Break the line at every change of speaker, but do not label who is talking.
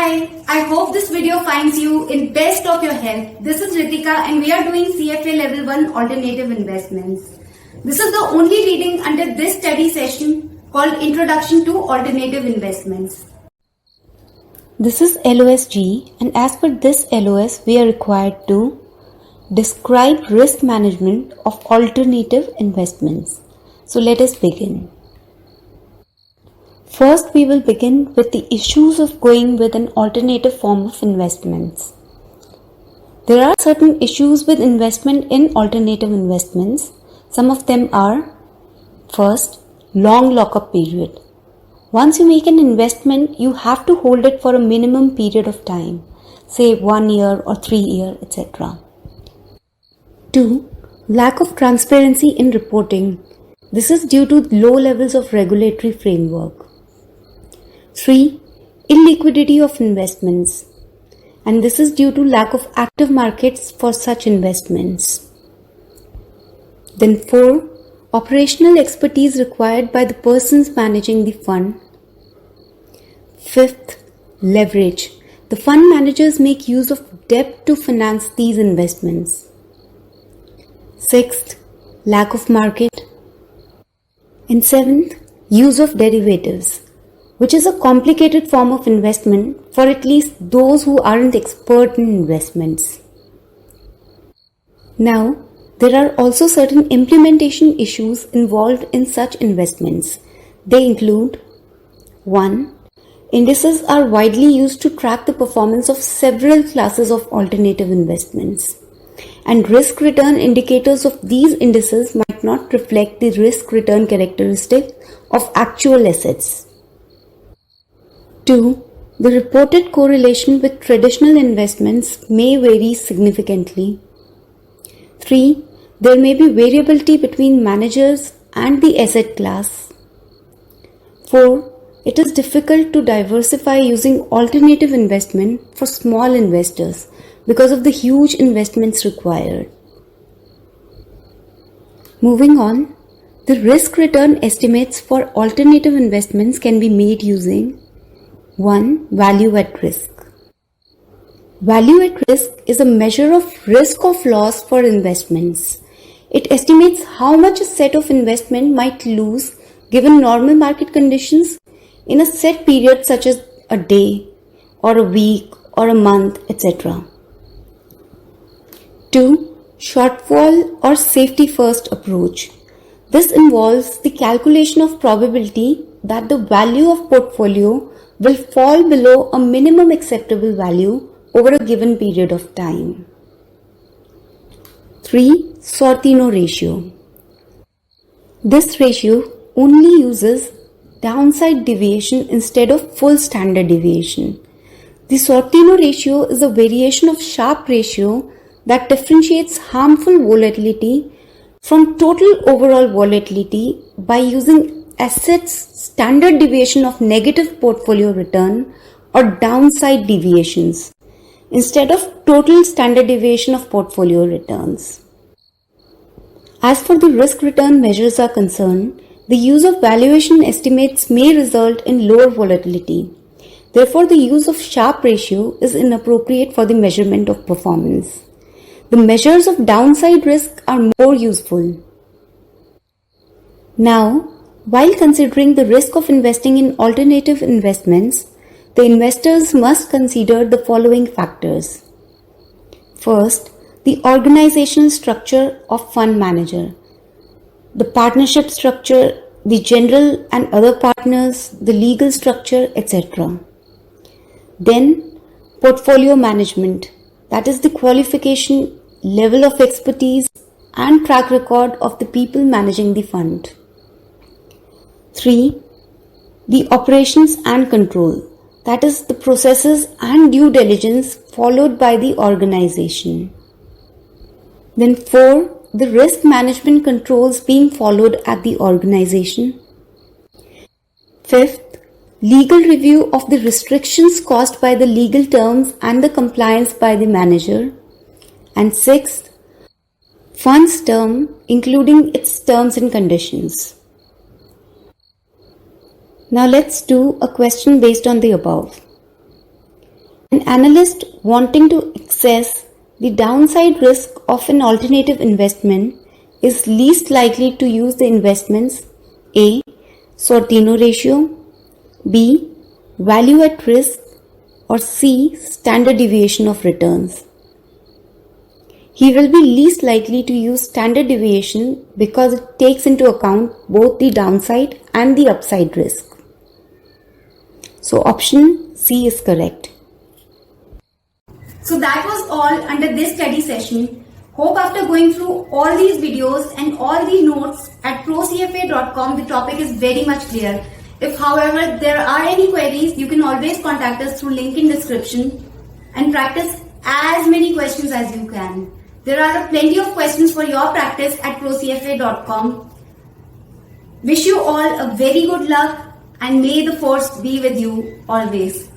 Hi, I hope this video finds you in best of your health. This is Ritika and we are doing CFA Level 1 Alternative Investments. This is the only reading under this study session called Introduction to Alternative Investments.
This is LOSG, and as per this LOS, we are required to describe risk management of alternative investments. So let us begin. First, we will begin with the issues of going with an alternative form of investments. There are certain issues with investment in alternative investments. Some of them are: first, long lockup period. Once you make an investment, you have to hold it for a minimum period of time, say 1 year or 3 years, etc. 2. Lack of transparency in reporting. This is due to low levels of regulatory framework. 3. Illiquidity of investments, and this is due to lack of active markets for such investments. Then 4. Operational expertise required by the persons managing the fund. 5th, leverage. The fund managers make use of debt to finance these investments. 6th, lack of market. And 7th, use of derivatives, which is a complicated form of investment for at least those who aren't expert in investments. Now, there are also certain implementation issues involved in such investments. They include: 1. Indices are widely used to track the performance of several classes of alternative investments, and risk-return indicators of these indices might not reflect the risk-return characteristic of actual assets. 2. The reported correlation with traditional investments may vary significantly. 3. There may be variability between managers and the asset class. 4. It is difficult to diversify using alternative investment for small investors because of the huge investments required. Moving on, the risk-return estimates for alternative investments can be made using: 1. Value at risk. Value at risk is a measure of risk of loss for investments. It estimates how much a set of investment might lose given normal market conditions in a set period such as a day or a week or a month, etc. 2. Shortfall or safety first approach. This involves the calculation of probability that the value of portfolio will fall below a minimum acceptable value over a given period of time. 3. Sortino ratio. This ratio only uses downside deviation instead of full standard deviation. The Sortino ratio is a variation of Sharpe ratio that differentiates harmful volatility from total overall volatility by using assets standard deviation of negative portfolio return or downside deviations instead of total standard deviation of portfolio returns. As for the risk return measures are concerned, the use of valuation estimates may result in lower volatility. Therefore, the use of Sharpe ratio is inappropriate for the measurement of performance. The measures of downside risk are more useful. Now, while considering the risk of investing in alternative investments, the investors must consider the following factors. First, the organizational structure of fund manager, the partnership structure, the general and other partners, the legal structure, etc. Then, portfolio management, that is the qualification, level of expertise and track record of the people managing the fund. 3. The operations and control, that is the processes and due diligence followed by the organization. Then 4. The risk management controls being followed at the organization. 5th, legal review of the restrictions caused by the legal terms and the compliance by the manager. And 6th, fund's term including its terms and conditions. Now let's do a question based on the above. An analyst wanting to assess the downside risk of an alternative investment is least likely to use the investments A. Sortino ratio, B. Value at risk, or C. Standard deviation of returns. He will be least likely to use standard deviation because it takes into account both the downside and the upside risk. So option C is correct.
So that was all under this study session. Hope after going through all these videos and all these notes at procfa.com, the topic is very much clear. If however there are any queries, you can always contact us through link in description and practice as many questions as you can. There are plenty of questions for your practice at procfa.com. Wish you all a very good luck and may the force be with you always.